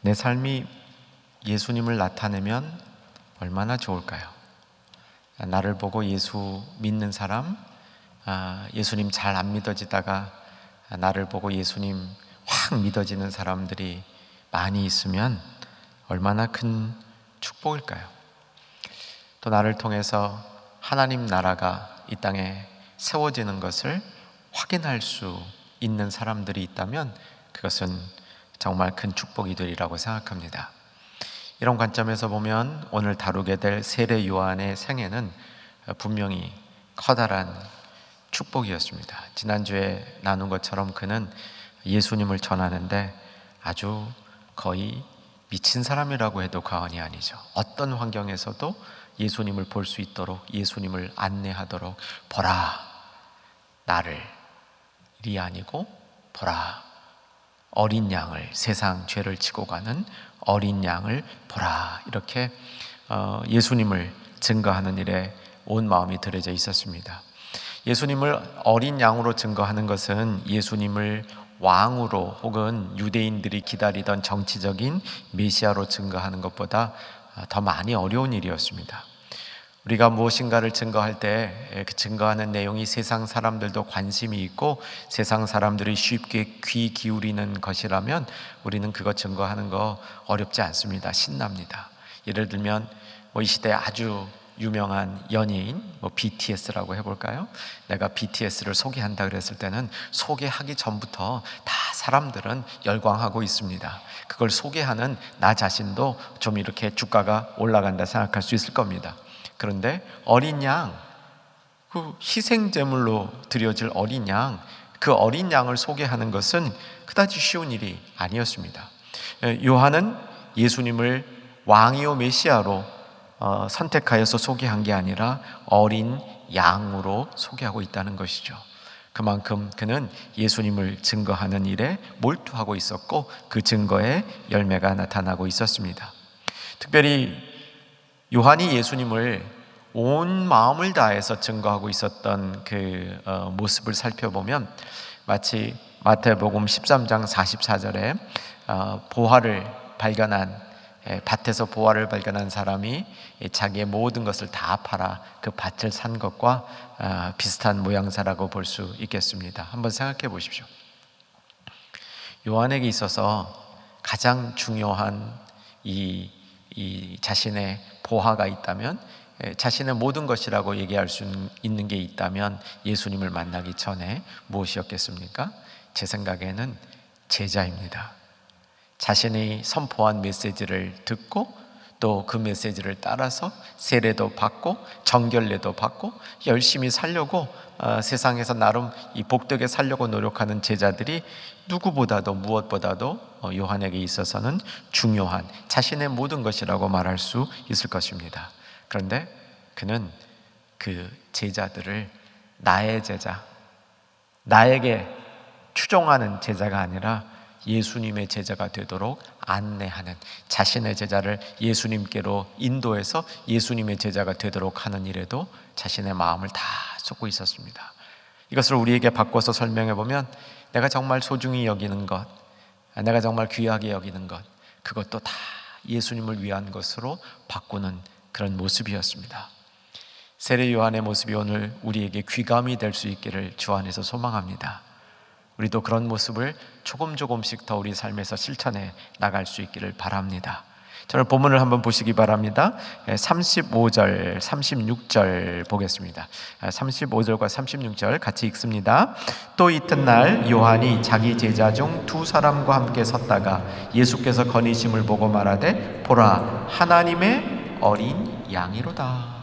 내 삶이 예수님을 나타내면 얼마나 좋을까요? 나를 보고 예수 믿는 사람, 예수님 잘 안 믿어지다가 나를 보고 예수님 확 믿어지는 사람들이 많이 있으면 얼마나 큰 축복일까요? 또 나를 통해서 하나님 나라가 이 땅에 세워지는 것을 확인할 수 있는 사람들이 있다면 그것은 정말 큰 축복이 되리라고 생각합니다. 이런 관점에서 보면 오늘 다루게 될 세례 요한의 생애는 분명히 커다란 축복이었습니다. 지난주에 나눈 것처럼 그는 예수님을 전하는데 아주 거의 미친 사람이라고 해도 과언이 아니죠. 어떤 환경에서도 예수님을 볼 수 있도록, 예수님을 안내하도록, 보라 나를, 일이 아니고 보라 어린 양을, 세상 죄를 지고 가는 어린 양을 보라, 이렇게 예수님을 증거하는 일에 온 마음이 들여져 있었습니다. 예수님을 어린 양으로 증거하는 것은 예수님을 왕으로 혹은 유대인들이 기다리던 정치적인 메시아로 증거하는 것보다 더 많이 어려운 일이었습니다. 우리가 무엇인가를 증거할 때 그 증거하는 내용이 세상 사람들도 관심이 있고 세상 사람들이 쉽게 귀 기울이는 것이라면 우리는 그거 증거하는 거 어렵지 않습니다. 신납니다. 예를 들면 이 시대에 아주 유명한 연예인, BTS라고 해볼까요? 내가 BTS를 소개한다 그랬을 때는 소개하기 전부터 다 사람들은 열광하고 있습니다. 그걸 소개하는 나 자신도 좀 이렇게 주가가 올라간다 생각할 수 있을 겁니다. 그런데 어린 양, 그 희생제물로 드려질 어린 양, 그 어린 양을 소개하는 것은 그다지 쉬운 일이 아니었습니다. 요한은 예수님을 왕이요 메시아로 선택하여서 소개한 게 아니라 어린 양으로 소개하고 있다는 것이죠. 그만큼 그는 예수님을 증거하는 일에 몰두하고 있었고 그 증거의 열매가 나타나고 있었습니다. 특별히 요한이 예수님을 온 마음을 다해서 증거하고 있었던 그 모습을 살펴보면 마치 마태복음 13장 44절에 보화를 발견한, 밭에서 보화를 발견한 사람이 자기의 모든 것을 다 팔아 그 밭을 산 것과 비슷한 모양새라고 볼 수 있겠습니다. 한번 생각해 보십시오. 요한에게 있어서 가장 중요한 이 자신의 보화가 있다면, 자신의 모든 것이라고 얘기할 수 있는 게 있다면 예수님을 만나기 전에 무엇이었겠습니까? 제 생각에는 제자입니다. 자신이 선포한 메시지를 듣고 또 그 메시지를 따라서 세례도 받고 정결례도 받고 열심히 살려고 세상에서 나름 이 복되게 살려고 노력하는 제자들이 누구보다도 무엇보다도 요한에게 있어서는 중요한 자신의 모든 것이라고 말할 수 있을 것입니다. 그런데 그는 그 제자들을 나의 제자, 나에게 추종하는 제자가 아니라 예수님의 제자가 되도록 안내하는, 자신의 제자를 예수님께로 인도해서 예수님의 제자가 되도록 하는 일에도 자신의 마음을 다 쏟고 있었습니다. 이것을 우리에게 바꿔서 설명해 보면 내가 정말 소중히 여기는 것, 내가 정말 귀하게 여기는 것, 그것도 다 예수님을 위한 것으로 바꾸는 그런 모습이었습니다. 세례 요한의 모습이 오늘 우리에게 귀감이 될 수 있기를 주 안에서 소망합니다. 우리도 그런 모습을 조금씩 더 우리 삶에서 실천해 나갈 수 있기를 바랍니다. 저는 본문을 한번 보시기 바랍니다. 35절, 36절 보겠습니다. 35절과 36절 같이 읽습니다. 또 이튿날 요한이 자기 제자 중 두 사람과 함께 섰다가 예수께서 거니심을 보고 말하되 보라 하나님의 어린 양이로다.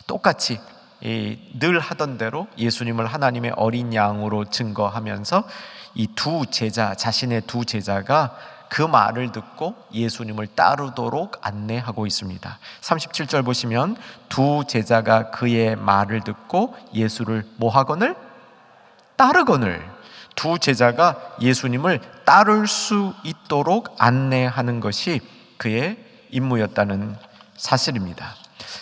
똑같이 늘 하던 대로 예수님을 하나님의 어린 양으로 증거하면서 이 두 제자, 자신의 두 제자가 그 말을 듣고 예수님을 따르도록 안내하고 있습니다. 37절 보시면 두 제자가 그의 말을 듣고 예수를 뭐하거늘? 따르거늘. 두 제자가 예수님을 따를 수 있도록 안내하는 것이 그의 임무였다는 사실입니다.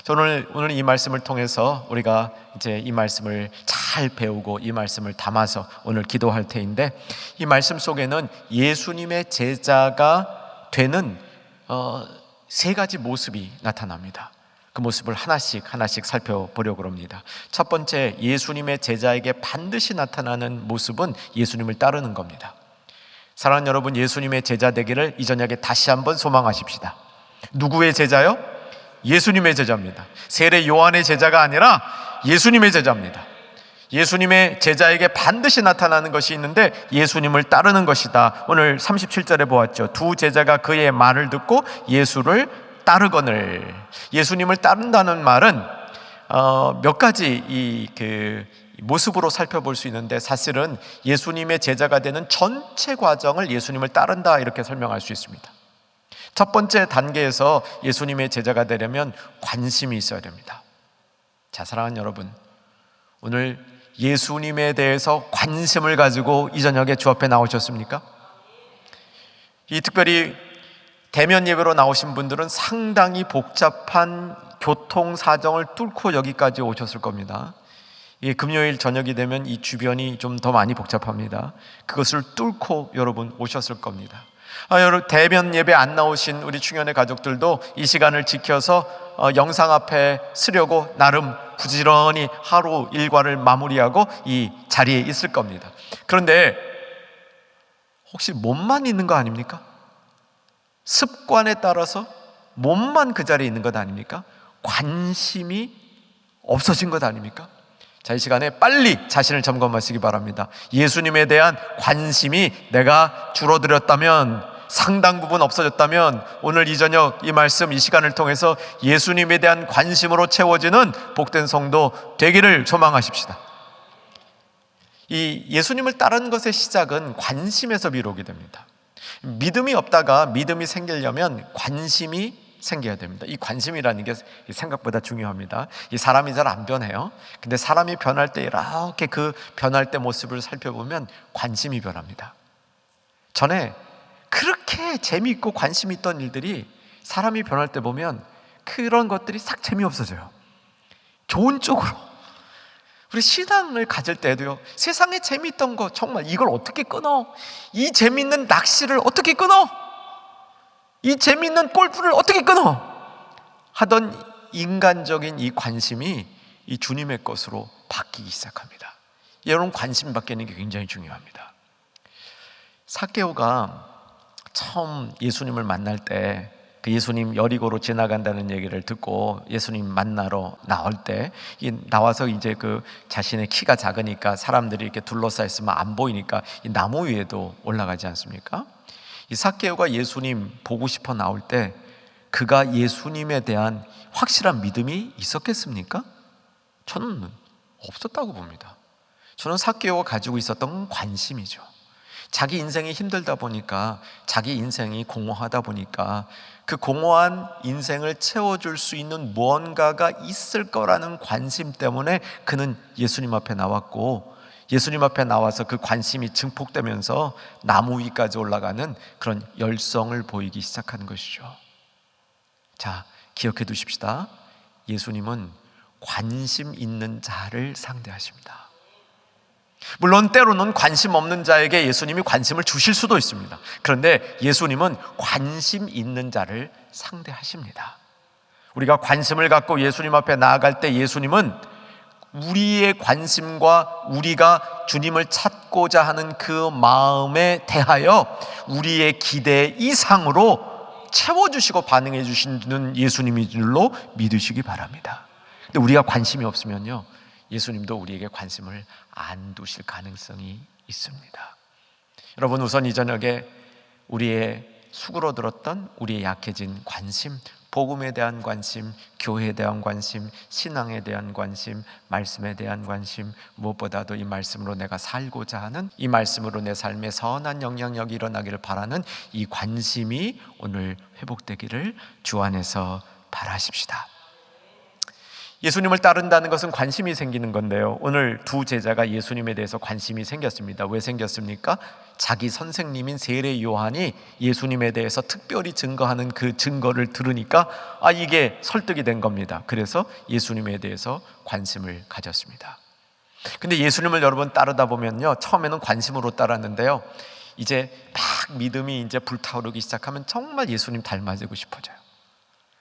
저는 오늘 이 말씀을 통해서 우리가 이제 이 말씀을 잘 배우고 이 말씀을 담아서 오늘 기도할 테인데, 이 말씀 속에는 예수님의 제자가 되는 세 가지 모습이 나타납니다. 그 모습을 하나씩 살펴보려고 합니다. 첫 번째, 예수님의 제자에게 반드시 나타나는 모습은 예수님을 따르는 겁니다. 사랑하는 여러분, 예수님의 제자 되기를 이 저녁에 다시 한번 소망하십시다. 누구의 제자요? 예수님의 제자입니다. 세례 요한의 제자가 아니라 예수님의 제자입니다. 예수님의 제자에게 반드시 나타나는 것이 있는데 예수님을 따르는 것이다. 오늘 37절에 보았죠. 두 제자가 그의 말을 듣고 예수를 따르거늘. 예수님을 따른다는 말은 몇 가지 모습으로 살펴볼 수 있는데, 사실은 예수님의 제자가 되는 전체 과정을 예수님을 따른다 이렇게 설명할 수 있습니다. 첫 번째 단계에서 예수님의 제자가 되려면 관심이 있어야 됩니다. 자, 사랑하는 여러분, 오늘 예수님에 대해서 관심을 가지고 이 저녁에 주 앞에 나오셨습니까? 이 특별히 대면 예배로 나오신 분들은 상당히 복잡한 교통 사정을 뚫고 여기까지 오셨을 겁니다. 금요일 저녁이 되면 이 주변이 좀 더 많이 복잡합니다. 그것을 뚫고 여러분 오셨을 겁니다. 여러분, 대면 예배 안 나오신 우리 충현의 가족들도 이 시간을 지켜서 영상 앞에 서려고 나름 부지런히 하루 일과를 마무리하고 이 자리에 있을 겁니다. 그런데 혹시 몸만 있는 거 아닙니까? 습관에 따라서 몸만 그 자리에 있는 것 아닙니까? 관심이 없어진 것 아닙니까? 자, 이 시간에 빨리 자신을 점검하시기 바랍니다. 예수님에 대한 관심이 내가 줄어들었다면, 상당 부분 없어졌다면, 오늘 이 저녁 이 말씀, 이 시간을 통해서 예수님에 대한 관심으로 채워지는 복된 성도 되기를 소망하십시다. 이 예수님을 따르는 것의 시작은 관심에서 비롯이 됩니다. 믿음이 없다가 믿음이 생기려면 관심이 생겨야 됩니다. 이 관심이라는 게 생각보다 중요합니다. 이 사람이 잘 안 변해요. 근데 사람이 변할 때 이렇게 그 변할 때 모습을 살펴보면 관심이 변합니다. 전에 그렇게 재미있고 관심 있던 일들이 사람이 변할 때 보면 그런 것들이 싹 재미없어져요. 좋은 쪽으로. 우리 신앙을 가질 때도요, 세상에 재미있던 거 정말 이걸 어떻게 끊어? 이 재미있는 낚시를 어떻게 끊어? 이 재미있는 골프를 어떻게 끊어? 하던 인간적인 이 관심이 이 주님의 것으로 바뀌기 시작합니다. 여러분, 관심 바뀌는 게 굉장히 중요합니다. 삭개오가 처음 예수님을 만날 때, 그 예수님 여리고로 지나간다는 얘기를 듣고 예수님 만나러 나올 때, 나와서 이제 그 자신의 키가 작으니까 사람들이 이렇게 둘러싸여 있으면 안 보이니까 이 나무 위에도 올라가지 않습니까? 이 삭개오가 예수님 보고 싶어 나올 때 그가 예수님에 대한 확실한 믿음이 있었겠습니까? 저는 없었다고 봅니다. 저는 삭개오가 가지고 있었던 관심이죠. 자기 인생이 힘들다 보니까, 자기 인생이 공허하다 보니까 그 공허한 인생을 채워줄 수 있는 무언가가 있을 거라는 관심 때문에 그는 예수님 앞에 나왔고, 예수님 앞에 나와서 그 관심이 증폭되면서 나무 위까지 올라가는 그런 열성을 보이기 시작하는 것이죠. 자, 기억해 두십시다. 예수님은 관심 있는 자를 상대하십니다. 물론 때로는 관심 없는 자에게 예수님이 관심을 주실 수도 있습니다. 그런데 예수님은 관심 있는 자를 상대하십니다. 우리가 관심을 갖고 예수님 앞에 나아갈 때 예수님은 우리의 관심과 우리가 주님을 찾고자 하는 그 마음에 대하여 우리의 기대 이상으로 채워주시고 반응해 주시는 예수님인 줄로 믿으시기 바랍니다. 근데 우리가 관심이 없으면요, 예수님도 우리에게 관심을 안 두실 가능성이 있습니다. 여러분, 우선 이 저녁에 우리의 수그러들었던, 우리의 약해진 관심, 복음에 대한 관심, 교회에 대한 관심, 신앙에 대한 관심, 말씀에 대한 관심, 무엇보다도 이 말씀으로 내가 살고자 하는, 이 말씀으로 내 삶에 선한 영향력이 일어나기를 바라는 이 관심이 오늘 회복되기를 주 안에서 바라십시다. 예수님을 따른다는 것은 관심이 생기는 건데요, 오늘 두 제자가 예수님에 대해서 관심이 생겼습니다. 왜 생겼습니까? 자기 선생님인 세례 요한이 예수님에 대해서 특별히 증거하는 그 증거를 들으니까 이게 설득이 된 겁니다. 그래서 예수님에 대해서 관심을 가졌습니다. 근데 예수님을 여러분 따르다 보면요, 처음에는 관심으로 따랐는데요, 이제 막 믿음이 이제 불타오르기 시작하면 정말 예수님 닮아지고 싶어져요.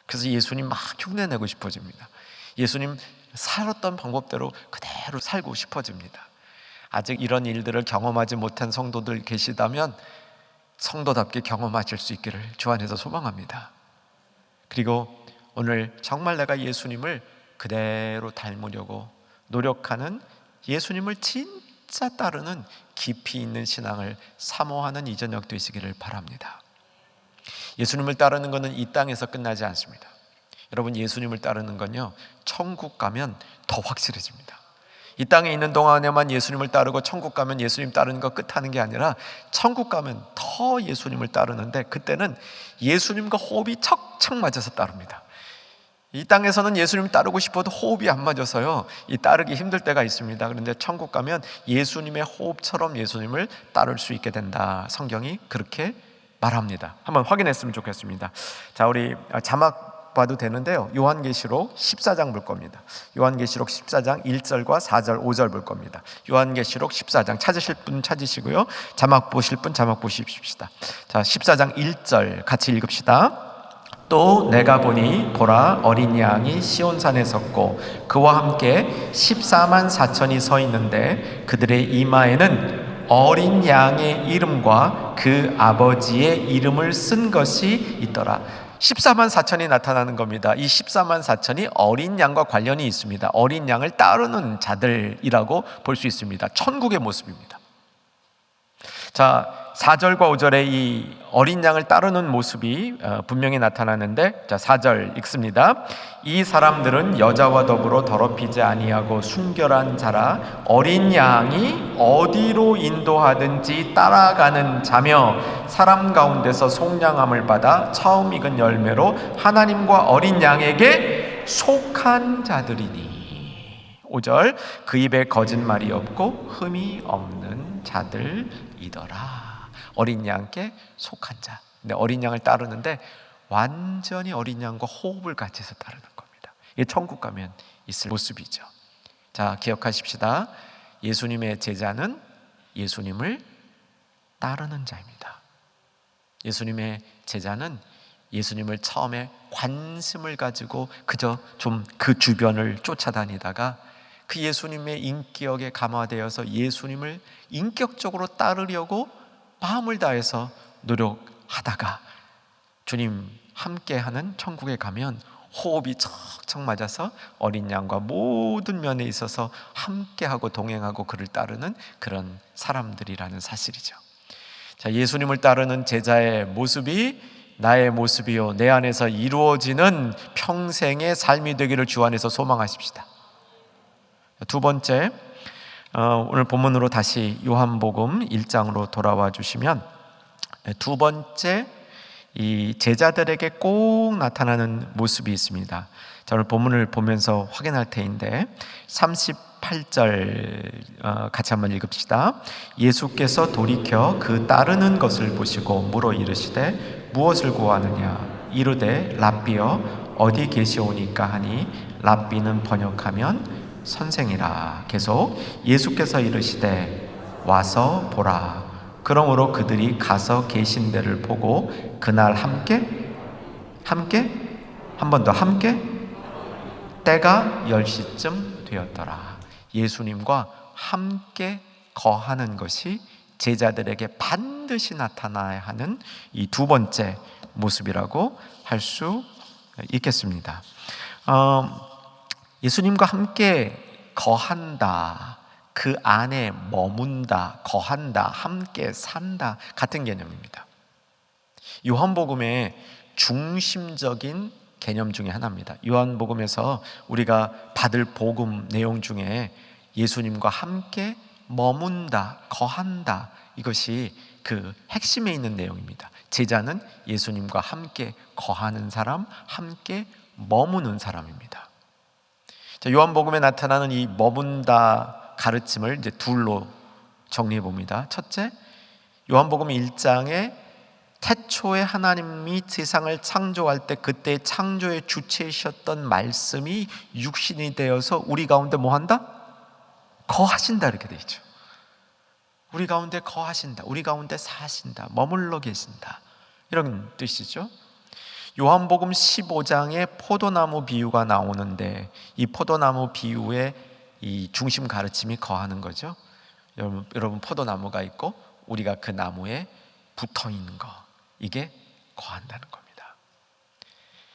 그래서 예수님 막 흉내내고 싶어집니다. 예수님 살았던 방법대로 그대로 살고 싶어집니다. 아직 이런 일들을 경험하지 못한 성도들 계시다면 성도답게 경험하실 수 있기를 주 안에서 소망합니다. 그리고 오늘 정말 내가 예수님을 그대로 닮으려고 노력하는, 예수님을 진짜 따르는 깊이 있는 신앙을 사모하는 이 저녁 되시기를 바랍니다. 예수님을 따르는 것은 이 땅에서 끝나지 않습니다. 여러분, 예수님을 따르는 건요, 천국 가면 더 확실해집니다. 이 땅에 있는 동안에만 예수님을 따르고 천국 가면 예수님 따르는 거 끝하는 게 아니라 천국 가면 더 예수님을 따르는데, 그때는 예수님과 호흡이 척척 맞아서 따릅니다. 이 땅에서는 예수님 따르고 싶어도 호흡이 안 맞아서요, 이 따르기 힘들 때가 있습니다. 그런데 천국 가면 예수님의 호흡처럼 예수님을 따를 수 있게 된다. 성경이 그렇게 말합니다. 한번 확인했으면 좋겠습니다. 자, 우리 자막 봐도 되는데요, 요한계시록 14장 볼 겁니다. 요한계시록 14장 1절과 4절 5절 볼 겁니다. 요한계시록 14장 찾으실 분 찾으시고요, 자막 보실 분 자막 보십시다. 자, 14장 1절 같이 읽읍시다. 또 내가 보니 보라, 어린 양이 시온산에 섰고 그와 함께 14만 4천이 서 있는데 그들의 이마에는 어린 양의 이름과 그 아버지의 이름을 쓴 것이 있더라. 14만 4천이 나타나는 겁니다. 이 14만 4천이 어린 양과 관련이 있습니다. 어린 양을 따르는 자들이라고 볼 수 있습니다. 천국의 모습입니다. 자, 4절과 5절에 이 어린 양을 따르는 모습이 분명히 나타나는데, 자, 4절 읽습니다. 이 사람들은 여자와 더불어 더럽히지 아니하고 순결한 자라 어린 양이 어디로 인도하든지 따라가는 자며 사람 가운데서 속량함을 받아 처음 익은 열매로 하나님과 어린 양에게 속한 자들이니. 5절, 그 입에 거짓말이 없고 흠이 없는 자들이더라. 어린 양께 속한 자. 근데 어린 양을 따르는데 완전히 어린 양과 호흡을 같이 해서 따르는 겁니다. 이게 천국 가면 있을 모습이죠. 자, 기억하십시다. 예수님의 제자는 예수님을 따르는 자입니다. 예수님의 제자는 예수님을 처음에 관심을 가지고 그저 좀 그 주변을 쫓아다니다가 그 예수님의 인격에 감화되어서 예수님을 인격적으로 따르려고 마음을 다해서 노력하다가 주님 함께하는 천국에 가면 호흡이 척척 맞아서 어린 양과 모든 면에 있어서 함께하고 동행하고 그를 따르는 그런 사람들이라는 사실이죠. 자, 예수님을 따르는 제자의 모습이 나의 모습이요, 내 안에서 이루어지는 평생의 삶이 되기를 주 안에서 소망하십시다. 두 번째, 오늘 본문으로 다시 요한복음 1장으로 돌아와 주시면 두 번째 이 제자들에게 꼭 나타나는 모습이 있습니다. 자, 오늘 본문을 보면서 확인할 터인데 38절 같이 한번 읽읍시다. 예수께서 돌이켜 그 따르는 것을 보시고 물어 이르시되 무엇을 구하느냐? 이르되 랍비여 어디 계시오니까 하니, 랍비는 번역하면 선생이라. 계속 예수께서 이르시되 와서 보라. 그러므로 그들이 가서 계신 데를 보고 그날 함께 한 번 더 함께 때가 10시쯤 되었더라. 예수님과 함께 거하는 것이 제자들에게 반드시 나타나야 하는 이 두 번째 모습이라고 할 수 있겠습니다. 예수님과 함께 거한다, 그 안에 머문다, 거한다, 함께 산다, 같은 개념입니다. 요한복음의 중심적인 개념 중에 하나입니다. 요한복음에서 우리가 받을 복음 내용 중에 예수님과 함께 머문다, 거한다, 이것이 그 핵심에 있는 내용입니다. 제자는 예수님과 함께 거하는 사람, 함께 머무는 사람입니다. 자, 요한복음에 나타나는 이 머문다 가르침을 이제 둘로 정리해 봅니다. 첫째, 요한복음 1장에 태초에 하나님이 세상을 창조할 때 그때 창조의 주체이셨던 말씀이 육신이 되어서 우리 가운데 뭐 한다? 거하신다, 이렇게 되어 있죠. 우리 가운데 거하신다, 우리 가운데 사신다, 머물러 계신다, 이런 뜻이죠. 요한복음 15장에 포도나무 비유가 나오는데 이 포도나무 비유의 이 중심 가르침이 거하는 거죠. 여러분 포도나무가 있고 우리가 그 나무에 붙어 있는 거, 이게 거한다는 겁니다.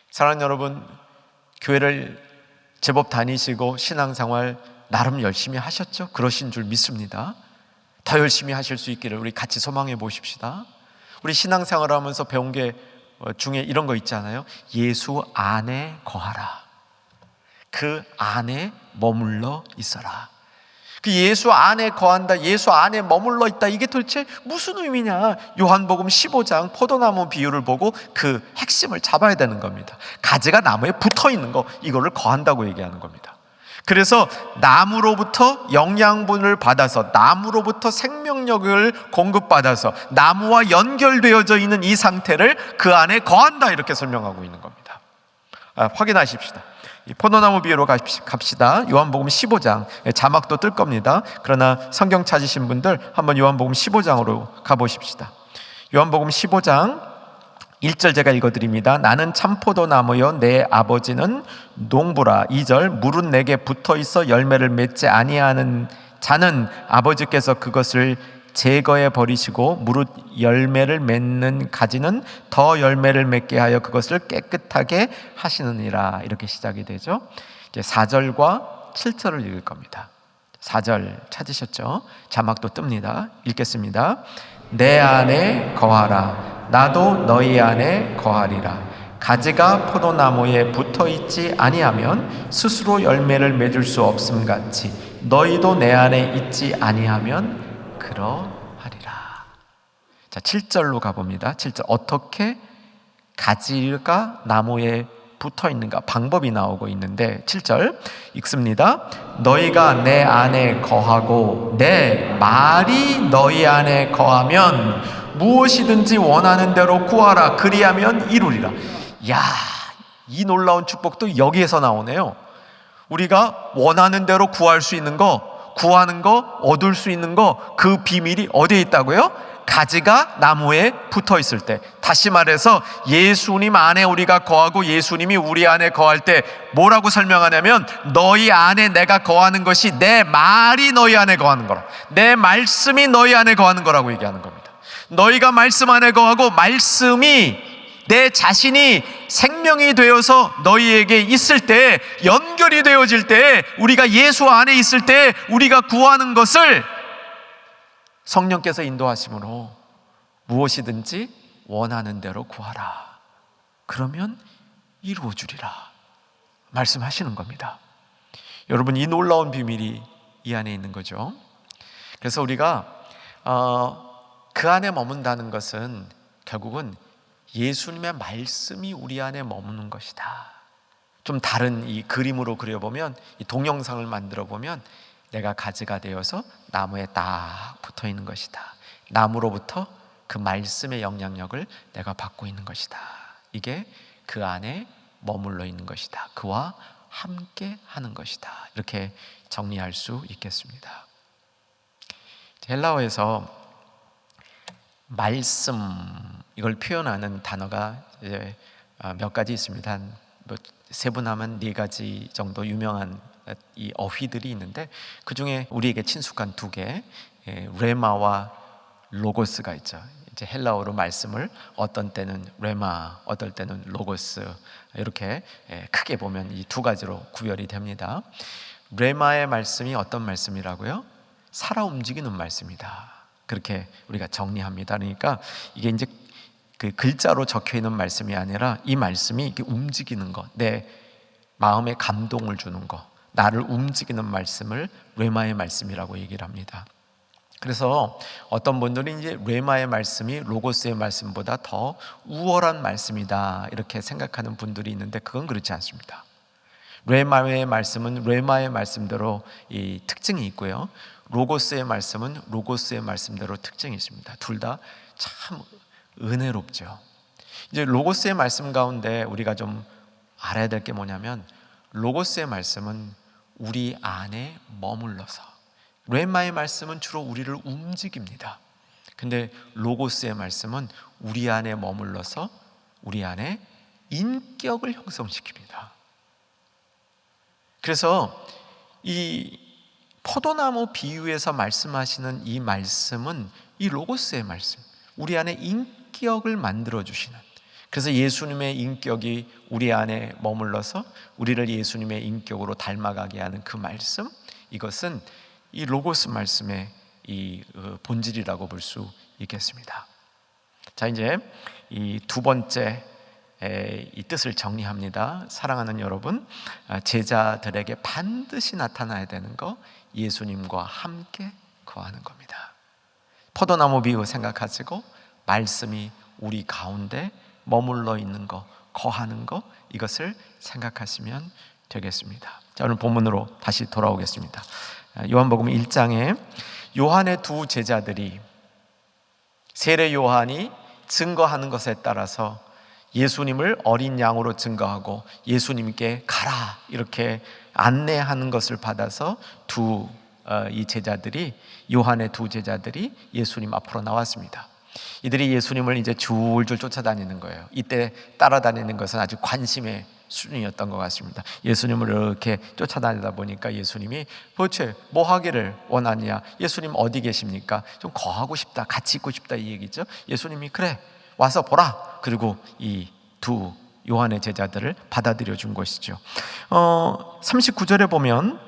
사랑하는 여러분, 교회를 제법 다니시고 신앙생활 나름 열심히 하셨죠? 그러신 줄 믿습니다. 더 열심히 하실 수 있기를 우리 같이 소망해 보십시다. 우리 신앙생활을 하면서 배운 게 중에 이런 거 있잖아요. 예수 안에 거하라. 그 안에 머물러 있어라. 그 예수 안에 거한다, 예수 안에 머물러 있다, 이게 도대체 무슨 의미냐? 요한복음 15장 포도나무 비유를 보고 그 핵심을 잡아야 되는 겁니다. 가지가 나무에 붙어 있는 거, 이거를 거한다고 얘기하는 겁니다. 그래서 나무로부터 영양분을 받아서, 나무로부터 생명력을 공급받아서 나무와 연결되어져 있는 이 상태를 그 안에 거한다, 이렇게 설명하고 있는 겁니다. 확인하십시다. 이 포도나무 비유로 갑시다. 요한복음 15장, 자막도 뜰 겁니다. 그러나 성경 찾으신 분들 한번 요한복음 15장으로 가보십시다. 요한복음 15장 1절 제가 읽어드립니다. 나는 참포도나무요 내 아버지는 농부라. 2절 물은 내게 붙어있어 열매를 맺지 아니하는 자는 아버지께서 그것을 제거해 버리시고 무릇 열매를 맺는 가지는 더 열매를 맺게 하여 그것을 깨끗하게 하시느니라. 이렇게 시작이 되죠. 이제 4절과 7절을 읽을 겁니다. 4절 찾으셨죠? 자막도 뜹니다. 읽겠습니다. 내 안에 거하라. 나도 너희 안에 거하리라. 가지가 포도나무에 붙어있지 아니하면 스스로 열매를 맺을 수 없음 같이 너희도 내 안에 있지 아니하면 그러하리라. 자, 7절로 가봅니다. 7절, 어떻게 가지가 나무에 붙어 있는가, 방법이 나오고 있는데 7절 읽습니다. 너희가 내 안에 거하고 내 말이 너희 안에 거하면 무엇이든지 원하는 대로 구하라. 그리하면 이루리라. 야, 이 놀라운 축복도 여기에서 나오네요. 우리가 원하는 대로 구할 수 있는 거, 구하는 거, 얻을 수 있는 거, 그 비밀이 어디에 있다고요? 가지가 나무에 붙어 있을 때. 다시 말해서 예수님 안에 우리가 거하고 예수님이 우리 안에 거할 때 뭐라고 설명하냐면, 너희 안에 내가 거하는 것이 내 말이 너희 안에 거하는 거라, 내 말씀이 너희 안에 거하는 거라고 얘기하는 겁니다. 너희가 말씀 안에 거하고 말씀이 내 자신이 생명이 되어서 너희에게 있을 때, 연결이 되어질 때, 우리가 예수 안에 있을 때 우리가 구하는 것을 성령께서 인도하심으로 무엇이든지 원하는 대로 구하라. 그러면 이루어주리라 말씀하시는 겁니다. 여러분, 이 놀라운 비밀이 이 안에 있는 거죠. 그래서 우리가 그 안에 머문다는 것은 결국은 예수님의 말씀이 우리 안에 머무는 것이다. 좀 다른 이 그림으로 그려보면, 이 동영상을 만들어 보면 내가 가지가 되어서 나무에 딱 붙어 있는 것이다. 나무로부터 그 말씀의 영향력을 내가 받고 있는 것이다. 이게 그 안에 머물러 있는 것이다. 그와 함께 하는 것이다. 이렇게 정리할 수 있겠습니다. 헬라어에서 말씀, 이걸 표현하는 단어가 이제 몇 가지 있습니다. 한 세분하면 4가지 정도 유명한 이 어휘들이 있는데, 그 중에 우리에게 친숙한 2개, 레마와 로고스가 있죠. 이제 헬라어로 말씀을 어떤 때는 레마, 어떨 때는 로고스, 이렇게 크게 보면 이 2가지로 구별이 됩니다. 레마의 말씀이 어떤 말씀이라고요? 살아 움직이는 말씀이다. 그렇게 우리가 정리합니다. 그러니까 이게 이제 그 글자로 적혀 있는 말씀이 아니라 이 말씀이 이렇게 움직이는 것, 내 마음에 감동을 주는 것, 나를 움직이는 말씀을 레마의 말씀이라고 얘기를 합니다. 그래서 어떤 분들이 이제 레마의 말씀이 로고스의 말씀보다 더 우월한 말씀이다, 이렇게 생각하는 분들이 있는데, 그건 그렇지 않습니다. 레마의 말씀은 레마의 말씀대로 이 특징이 있고요, 로고스의 말씀은 로고스의 말씀대로 특징이 있습니다. 둘 다 참 은혜롭죠. 이제 로고스의 말씀 가운데 우리가 좀 알아야 될 게 뭐냐면, 로고스의 말씀은 우리 안에 머물러서 레마의 말씀은 주로 우리를 움직입니다. 근데 로고스의 말씀은 우리 안에 머물러서 우리 안에 인격을 형성시킵니다. 그래서 이 포도나무 비유에서 말씀하시는 이 말씀은 이 로고스의 말씀, 우리 안에 인격을 만들어주시는, 그래서 예수님의 인격이 우리 안에 머물러서 우리를 예수님의 인격으로 닮아가게 하는 그 말씀, 이것은 이 로고스 말씀의 이 본질이라고 볼 수 있겠습니다. 자, 이제 이 두 번째 이 뜻을 정리합니다. 사랑하는 여러분, 제자들에게 반드시 나타나야 되는 거, 예수님과 함께 거하는 겁니다. 포도나무 비유 생각하시고 말씀이 우리 가운데 머물러 있는 거, 거하는 거, 이것을 생각하시면 되겠습니다. 자, 오늘 본문으로 다시 돌아오겠습니다. 요한복음 1장에 요한의 두 제자들이 세례 요한이 증거하는 것에 따라서 예수님을 어린 양으로 증거하고 예수님께 가라 이렇게 안내하는 것을 받아서 이 제자들이, 요한의 두 제자들이 예수님 앞으로 나왔습니다. 이들이 예수님을 이제 줄줄 쫓아다니는 거예요. 이때 따라다니는 것은 아주 관심의 수준이었던 것 같습니다. 예수님을 이렇게 쫓아다니다 보니까 예수님이 도대체 뭐 하기를 원하냐, 예수님 어디 계십니까? 좀 거하고 싶다, 같이 있고 싶다, 이 얘기죠. 예수님이 그래 와서 보라. 그리고 이 두 요한의 제자들을 받아들여 준 것이죠. 39절에 보면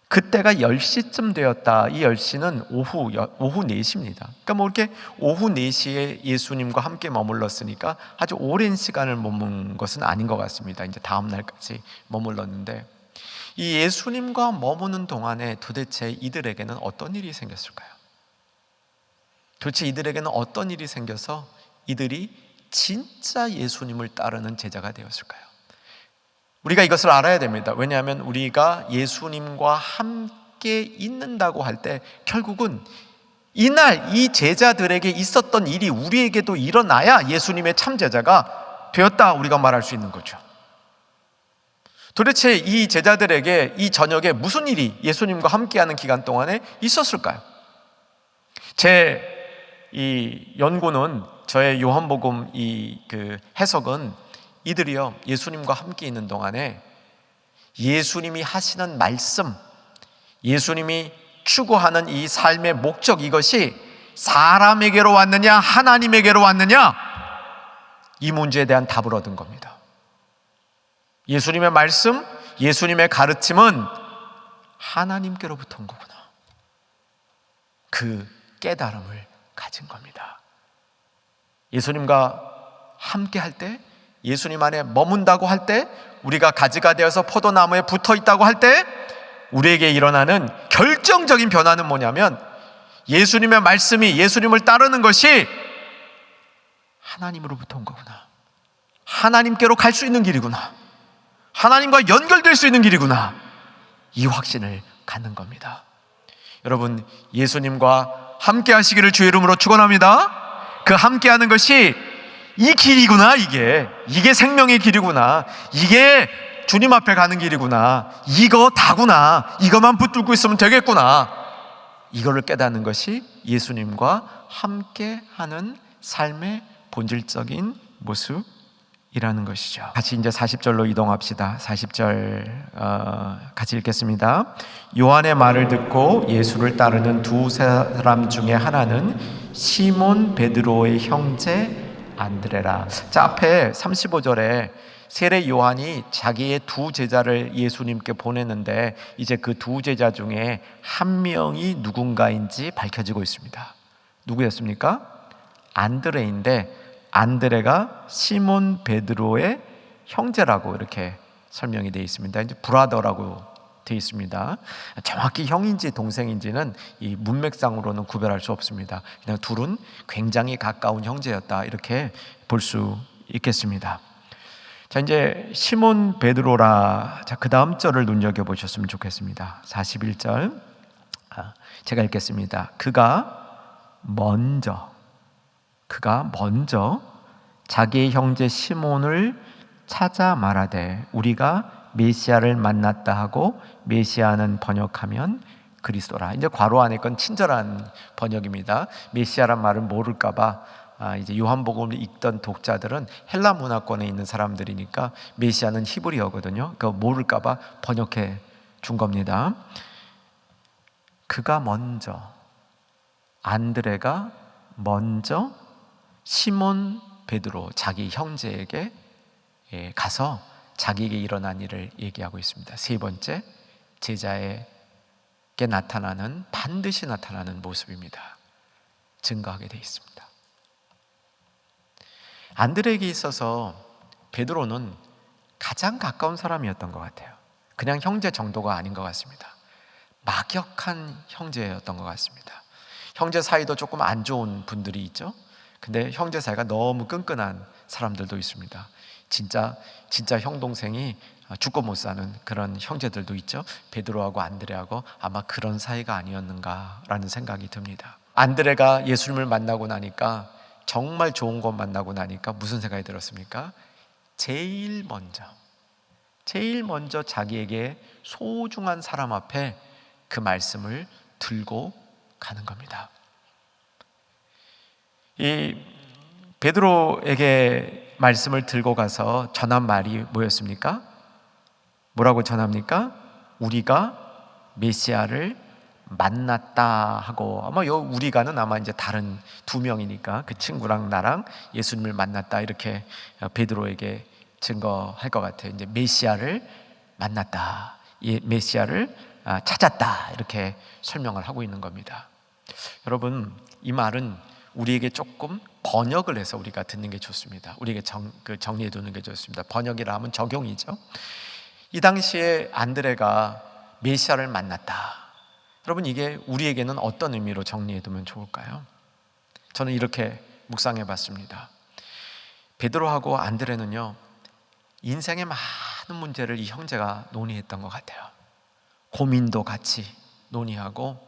그때가 10시쯤 되었다. 이 10시는 오후 4시입니다. 그러니까 뭐 이렇게 오후 4시에 예수님과 함께 머물렀으니까 아주 오랜 시간을 머문 것은 아닌 것 같습니다. 이제 다음 날까지 머물렀는데, 이 예수님과 머무는 동안에 도대체 이들에게는 어떤 일이 생겼을까요? 도대체 이들에게는 어떤 일이 생겨서 이들이 진짜 예수님을 따르는 제자가 되었을까요? 우리가 이것을 알아야 됩니다. 왜냐하면 우리가 예수님과 함께 있는다고 할 때 결국은 이날 이 제자들에게 있었던 일이 우리에게도 일어나야 예수님의 참 제자가 되었다, 우리가 말할 수 있는 거죠. 도대체 이 제자들에게 이 저녁에 무슨 일이 예수님과 함께하는 기간 동안에 있었을까요? 제 이 연구는, 저의 요한복음 그 해석은 이들이요, 예수님과 함께 있는 동안에 예수님이 하시는 말씀, 예수님이 추구하는 이 삶의 목적, 이것이 사람에게로 왔느냐 하나님에게로 왔느냐, 이 문제에 대한 답을 얻은 겁니다. 예수님의 말씀, 예수님의 가르침은 하나님께로부터 온 거구나, 그 깨달음을 가진 겁니다. 예수님과 함께 할 때, 예수님 안에 머문다고 할 때, 우리가 가지가 되어서 포도나무에 붙어 있다고 할 때 우리에게 일어나는 결정적인 변화는 뭐냐면, 예수님의 말씀이, 예수님을 따르는 것이 하나님으로부터 온 거구나, 하나님께로 갈 수 있는 길이구나, 하나님과 연결될 수 있는 길이구나, 이 확신을 갖는 겁니다. 여러분, 예수님과 함께 하시기를 주의 이름으로 축원합니다. 그 함께하는 것이 이 길이구나, 이게 생명의 길이구나, 이게 주님 앞에 가는 길이구나, 이거 다구나, 이것만 붙들고 있으면 되겠구나, 이거를 깨닫는 것이 예수님과 함께하는 삶의 본질적인 모습이라는 것이죠. 같이 이제 40절로 이동합시다. 40절 같이 읽겠습니다. 요한의 말을 듣고 예수를 따르는 두 사람 중에 하나는 시몬 베드로의 형제 안드레라. 자, 앞에 35절에 세례 요한이 자기의 두 제자를 예수님께 보냈는데, 이제 그 두 제자 중에 한 명이 누군가인지 밝혀지고 있습니다. 누구였습니까? 안드레인데, 안드레가 시몬 베드로의 형제라고 이렇게 설명이 되어 있습니다. 이제 브라더라고 되어 있습니다. 정확히 형인지 동생인지는 이 문맥상으로는 구별할 수 없습니다. 그냥 둘은 굉장히 가까운 형제였다, 이렇게 볼 수 있겠습니다. 자, 이제 시몬 베드로라. 자, 그 다음 절을 눈여겨보셨으면 좋겠습니다. 41절 제가 읽겠습니다. 그가 먼저 자기의 형제 시몬을 찾아 말하되 우리가 메시아를 만났다 하고, 메시아는 번역하면 그리스도라. 이제 괄호 안에 건 친절한 번역입니다. 메시아란 말은 모를까봐 이제 요한복음을 읽던 독자들은 헬라 문화권에 있는 사람들이니까 메시아는 히브리어거든요. 그 모를까봐 번역해 준 겁니다. 그가 먼저, 안드레가 먼저 시몬 베드로 자기 형제에게 가서 자기에게 일어난 일을 얘기하고 있습니다. 세 번째, 제자에게 나타나는, 반드시 나타나는 모습입니다. 증거하게 되어 있습니다. 안드레에게 있어서 베드로는 가장 가까운 사람이었던 것 같아요. 그냥 형제 정도가 아닌 것 같습니다. 막역한 형제였던 것 같습니다. 형제 사이도 조금 안 좋은 분들이 있죠. 근데 형제 사이가 너무 끈끈한 사람들도 있습니다. 진짜 형 동생이 죽고 못 사는 그런 형제들도 있죠. 베드로하고 안드레하고 아마 그런 사이가 아니었는가라는 생각이 듭니다. 안드레가 예수님을 만나고 나니까, 정말 좋은 것 만나고 나니까 무슨 생각이 들었습니까? 제일 먼저 자기에게 소중한 사람 앞에 그 말씀을 들고 가는 겁니다. 이 베드로에게 말씀을 들고 가서 전한 말이 뭐였습니까? 뭐라고 전합니까? 우리가 메시아를 만났다 하고, 아마 요 우리가는 아마 이제 다른 두 명이니까 그 친구랑 나랑 예수님을 만났다, 이렇게 베드로에게 증거할 것 같아요. 이제 메시아를 만났다, 메시아를 찾았다, 이렇게 설명을 하고 있는 겁니다. 여러분, 이 말은 우리에게 조금 번역을 해서 우리가 듣는 게 좋습니다. 우리에게 정리해 두는 게 좋습니다. 번역이라 하면 적용이죠. 이 당시에 안드레가 메시아를 만났다. 여러분, 이게 우리에게는 어떤 의미로 정리해 두면 좋을까요? 저는 이렇게 묵상해 봤습니다. 베드로하고 안드레는요, 인생의 많은 문제를 이 형제가 논의했던 것 같아요. 고민도 같이 논의하고,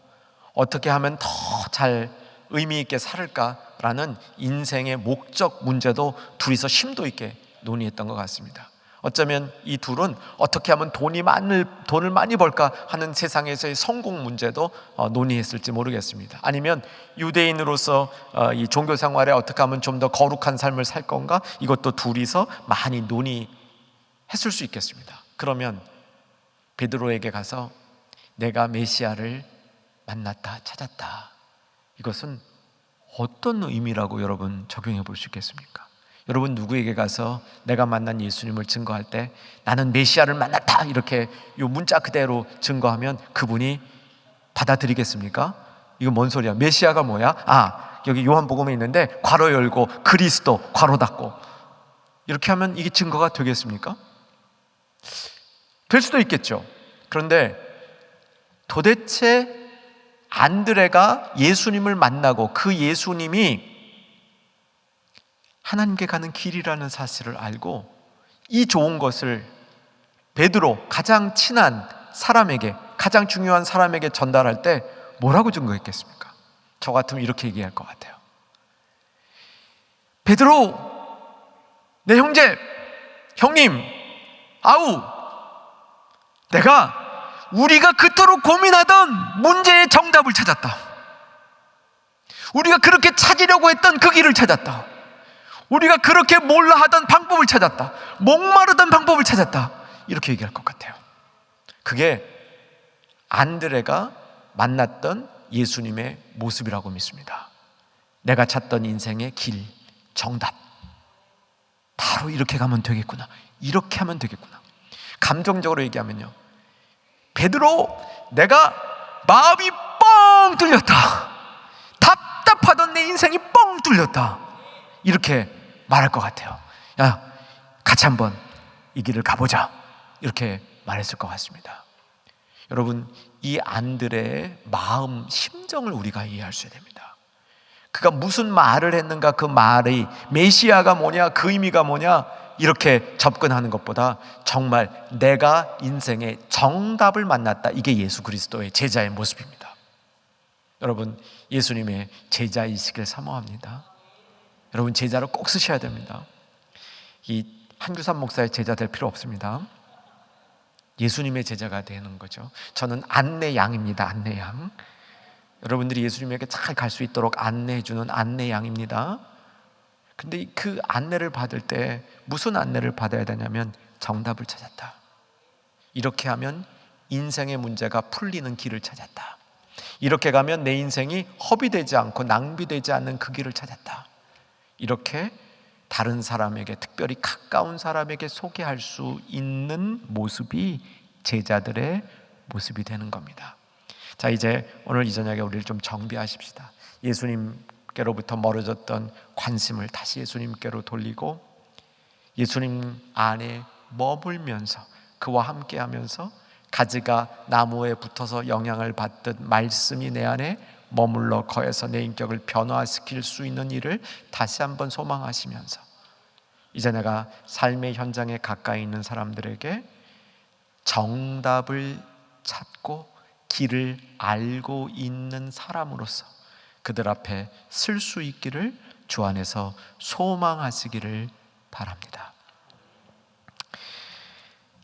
어떻게 하면 더 잘 의미 있게 살을까라는 인생의 목적 문제도 둘이서 심도 있게 논의했던 것 같습니다. 어쩌면 이 둘은 어떻게 하면 돈을 많이 벌까 하는 세상에서의 성공 문제도 논의했을지 모르겠습니다. 아니면 유대인으로서 이 종교 생활에 어떻게 하면 좀 더 거룩한 삶을 살 건가, 이것도 둘이서 많이 논의했을 수 있겠습니다. 그러면 베드로에게 가서 내가 메시아를 만났다, 찾았다, 이것은 어떤 의미라고 여러분 적용해 볼 수 있겠습니까? 여러분, 누구에게 가서 내가 만난 예수님을 증거할 때 나는 메시아를 만났다, 이렇게 이 문자 그대로 증거하면 그분이 받아들이겠습니까? 이거 뭔 소리야? 메시아가 뭐야? 여기 요한복음에 있는데 괄호 열고 그리스도 괄호 닫고, 이렇게 하면 이게 증거가 되겠습니까? 될 수도 있겠죠. 그런데 도대체 안드레가 예수님을 만나고 그 예수님이 하나님께 가는 길이라는 사실을 알고 이 좋은 것을 베드로, 가장 친한 사람에게, 가장 중요한 사람에게 전달할 때 뭐라고 증거했겠습니까? 저 같으면 이렇게 얘기할 것 같아요. 베드로, 내 형제, 형님, 우리가 그토록 고민하던 문제의 정답을 찾았다. 우리가 그렇게 찾으려고 했던 그 길을 찾았다. 우리가 그렇게 몰라 하던 방법을 찾았다. 목마르던 방법을 찾았다. 이렇게 얘기할 것 같아요. 그게 안드레가 만났던 예수님의 모습이라고 믿습니다. 내가 찾던 인생의 길, 정답, 바로 이렇게 가면 되겠구나, 이렇게 하면 되겠구나. 감정적으로 얘기하면요, 베드로, 내가 마음이 뻥 뚫렸다. 답답하던 내 인생이 뻥 뚫렸다. 이렇게 말할 것 같아요. 야, 같이 한번 이 길을 가보자. 이렇게 말했을 것 같습니다. 여러분, 이 안드레의 마음, 심정을 우리가 이해할 수 있어야 됩니다. 그가 무슨 말을 했는가, 그 말이 메시아가 뭐냐, 그 의미가 뭐냐, 이렇게 접근하는 것보다 정말 내가 인생의 정답을 만났다, 이게 예수 그리스도의 제자의 모습입니다. 여러분, 예수님의 제자이시길 사모합니다. 여러분, 제자로 꼭 쓰셔야 됩니다. 이 한규삼 목사의 제자 될 필요 없습니다. 예수님의 제자가 되는 거죠. 저는 안내양입니다. 안내양. 여러분들이 예수님에게 잘 갈 수 있도록 안내해주는 안내양입니다. 근데 그 안내를 받을 때 무슨 안내를 받아야 되냐면 정답을 찾았다. 이렇게 하면 인생의 문제가 풀리는 길을 찾았다. 이렇게 가면 내 인생이 허비되지 않고 낭비되지 않는 그 길을 찾았다. 이렇게 다른 사람에게, 특별히 가까운 사람에게 소개할 수 있는 모습이 제자들의 모습이 되는 겁니다. 자, 이제 오늘 이 저녁에 우리를 좀 정비하십시다. 예수님께로부터 멀어졌던 관심을 다시 예수님께로 돌리고 예수님 안에 머물면서 그와 함께하면서 가지가 나무에 붙어서 영향을 받듯 말씀이 내 안에 머물러 거해서 내 인격을 변화시킬 수 있는 일을 다시 한번 소망하시면서 이제 내가 삶의 현장에 가까이 있는 사람들에게 정답을 찾고 길을 알고 있는 사람으로서 그들 앞에 쓸 수 있기를 주 안에서 소망하시기를 바랍니다.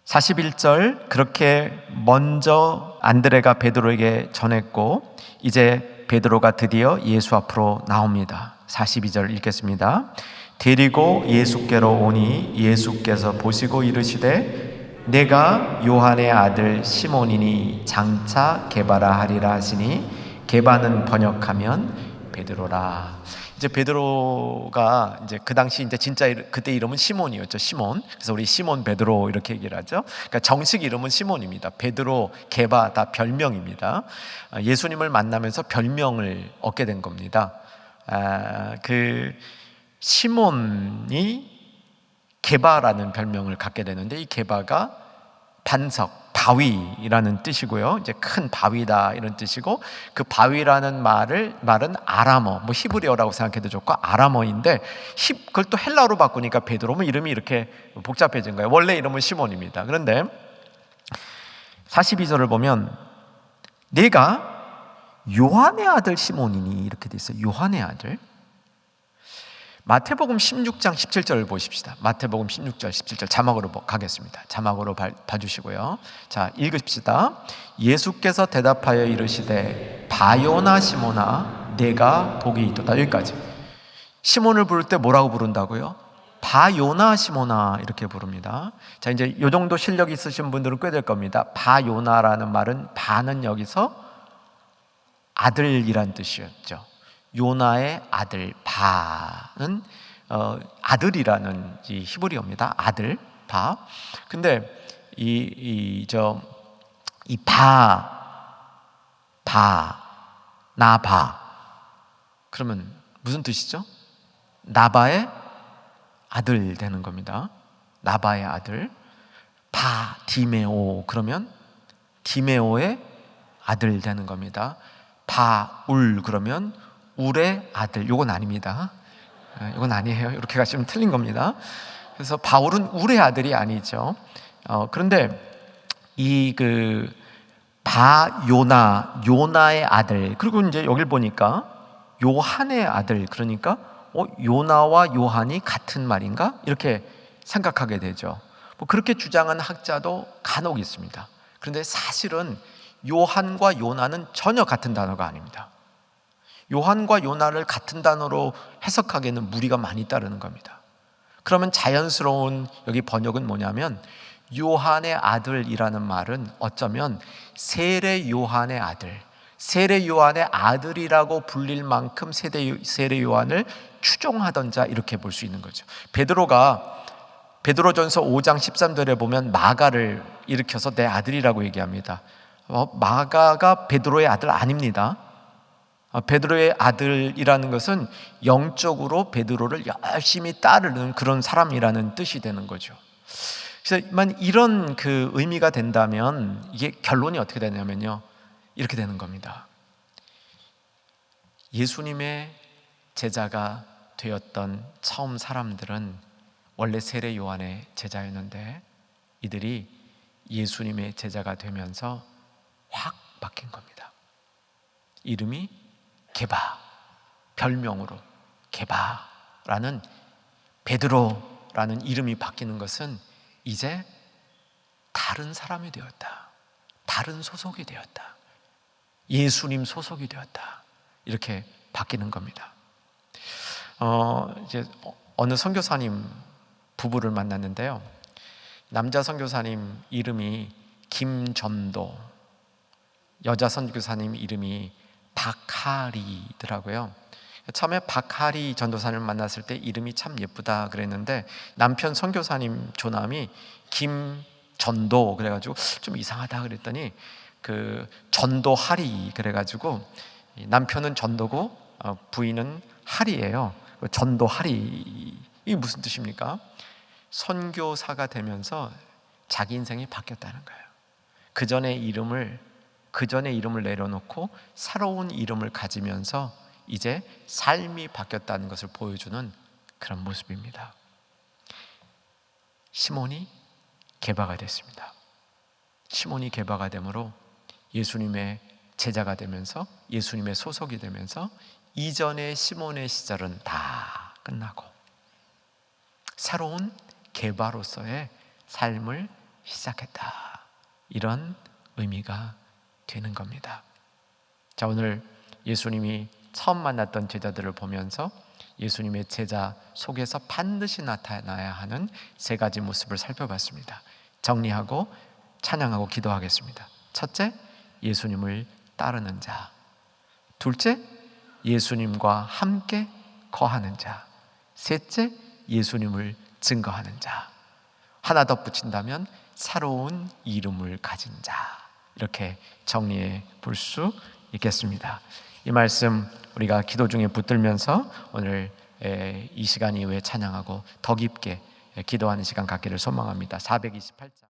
41절, 그렇게 먼저 안드레가 베드로에게 전했고 이제 베드로가 드디어 예수 앞으로 나옵니다. 42절 읽겠습니다. 데리고 예수께로 오니 예수께서 보시고 이르시되 내가 요한의 아들 시몬이니 장차 게바라 하리라 하시니 게바는 번역하면 베드로라. 이제 베드로가 이제 그 당시 이제 진짜 그때 이름은 시몬이었죠. 시몬. 그래서 우리 시몬 베드로 이렇게 얘기를 하죠. 그러니까 정식 이름은 시몬입니다. 베드로, 게바 다 별명입니다. 예수님을 만나면서 별명을 얻게 된 겁니다. 그 시몬이 게바라는 별명을 갖게 되는데 이 게바가 반석, 바위라는 뜻이고요. 이제 큰 바위다 이런 뜻이고 그 바위라는 말은 아람어, 뭐 히브리어라고 생각해도 좋고 아람어인데 그걸 또 헬라어로 바꾸니까 베드로면 이름이 이렇게 복잡해진 거예요. 원래 이름은 시몬입니다. 그런데 42절을 보면 내가 요한의 아들 시몬이니 이렇게 돼 있어요. 요한의 아들. 마태복음 16장 17절을 보십시다. 마태복음 16절 17절 자막으로 가겠습니다. 자막으로 봐주시고요. 자, 읽읍시다. 예수께서 대답하여 이르시되 바요나 시몬아 내가 복이 있도다. 여기까지. 시몬을 부를 때 뭐라고 부른다고요? 바요나 시몬아 이렇게 부릅니다. 자, 이제 이 정도 실력 있으신 분들은 꽤 될 겁니다. 바요나라는 말은 바는 여기서 아들이란 뜻이었죠. 요나의 아들 바는 아들이라는 이 히브리어입니다. 아들 바. 근데 나바 그러면 무슨 뜻이죠? 나바의 아들 되는 겁니다. 나바의 아들. 디메오 그러면 디메오의 아들 되는 겁니다. 바울 그러면 울의 아들. 이건 아닙니다. 이건 아니에요. 이렇게 가시면 틀린 겁니다. 그래서 바울은 울의 아들이 아니죠. 그런데 요나의 아들. 그리고 이제 여길 보니까 요한의 아들. 그러니까 요나와 요한이 같은 말인가? 이렇게 생각하게 되죠. 뭐 그렇게 주장하는 학자도 간혹 있습니다. 그런데 사실은 요한과 요나는 전혀 같은 단어가 아닙니다. 요한과 요나를 같은 단어로 해석하기에는 무리가 많이 따르는 겁니다. 그러면 자연스러운 여기 번역은 뭐냐면 요한의 아들이라는 말은 어쩌면 세례 요한의 아들, 세례 요한의 아들이라고 불릴 만큼 세례 요한을 추종하던 자 이렇게 볼 수 있는 거죠. 베드로전서 5장 13절에 보면 마가를 일으켜서 내 아들이라고 얘기합니다. 마가가 베드로의 아들 아닙니다. 베드로의 아들이라는 것은 영적으로 베드로를 열심히 따르는 그런 사람이라는 뜻이 되는 거죠. 그래서 이런 그 의미가 된다면 이게 결론이 어떻게 되냐면요, 이렇게 되는 겁니다. 예수님의 제자가 되었던 처음 사람들은 원래 세례 요한의 제자였는데 이들이 예수님의 제자가 되면서 확 바뀐 겁니다. 이름이 게바, 별명으로 게바라는 베드로라는 이름이 바뀌는 것은 이제 다른 사람이 되었다. 다른 소속이 되었다. 예수님 소속이 되었다. 이렇게 바뀌는 겁니다. 이제 어느 선교사님 부부를 만났는데요. 남자 선교사님 이름이 김전도, 여자 선교사님 이름이 박하리더라고요. 처음에 박하리 전도사님을 만났을 때 이름이 참 예쁘다 그랬는데 남편 선교사님 조남이 김전도 그래가지고 좀 이상하다 그랬더니 그 전도하리 그래가지고 남편은 전도고 부인은 하리예요. 전도하리, 이게 무슨 뜻입니까? 선교사가 되면서 자기 인생이 바뀌었다는 거예요. 그 전의 이름을 내려놓고 새로운 이름을 가지면서 이제 삶이 바뀌었다는 것을 보여주는 그런 모습입니다. 시몬이 게바가 됐습니다. 시몬이 게바가 되므로 예수님의 제자가 되면서 예수님의 소속이 되면서 이전의 시몬의 시절은 다 끝나고 새로운 게바로서의 삶을 시작했다. 이런 의미가 되는 겁니다. 자, 오늘 예수님이 처음 만났던 제자들을 보면서 예수님의 제자 속에서 반드시 나타나야 하는 세 가지 모습을 살펴봤습니다. 정리하고 찬양하고 기도하겠습니다. 첫째, 예수님을 따르는 자. 둘째, 예수님과 함께 거하는 자. 셋째, 예수님을 증거하는 자. 하나 덧붙인다면 새로운 이름을 가진 자. 이렇게 정리해 볼 수 있겠습니다. 이 말씀 우리가 기도 중에 붙들면서 오늘 이 시간 이후에 찬양하고 더 깊게 기도하는 시간 갖기를 소망합니다. 428장